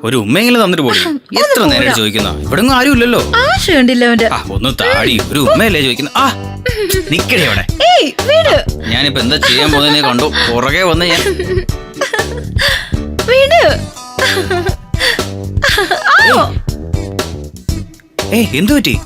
ഒരു ഉമ്മയെങ്കിലും തന്നിട്ട് പോയി. എത്ര നേരം ചോദിക്കുന്ന ഇവിടെ ആരും ഇല്ലല്ലോ. ഒന്ന് താടി ഒരു ഉമ്മയല്ലേ ചോദിക്കുന്ന. നിക്കണേ അവിടെ. ഞാനിപ്പോ എന്താ ചെയ്യാൻ പോകുന്നതിനെ കണ്ടു പുറകെ വന്ന് ഞാൻ എന്തു പറ്റി?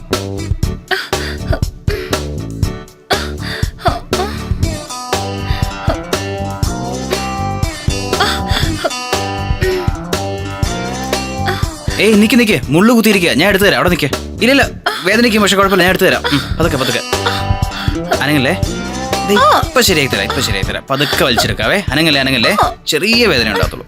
നിക്ക് മുള്ളു കുത്തിയിരിക്കുക. ഞാൻ എടുത്തു തരാം. അവിടെ നിൽക്കുക. ഇല്ലല്ല വേദനയ്ക്കും പക്ഷെ കുഴപ്പമില്ല. ഞാൻ എടുത്തു തരാം. പതുക്കെ അനങ്ങല്ലേ. ഇപ്പൊ ശരിയായി തരാം. പതുക്കെ വലിച്ചെടുക്കാവേ. അനങ്ങല്ലേ. ചെറിയ വേദന ഉണ്ടാകത്തുള്ളൂ.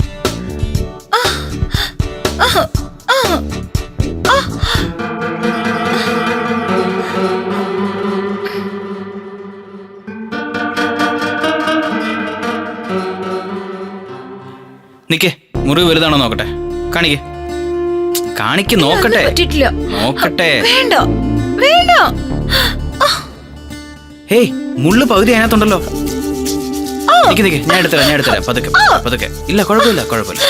നിക്കേ മുറിവ് വലുതാണോ നോക്കട്ടെ. കാണിക്ക് നോക്കട്ടെ. മുള്ളു പകുതി അതിനകത്തുണ്ടല്ലോ. നിക്ക് ഞാൻ എടുത്തരാം. പതുക്കെ. ഇല്ല കുഴപ്പമില്ല.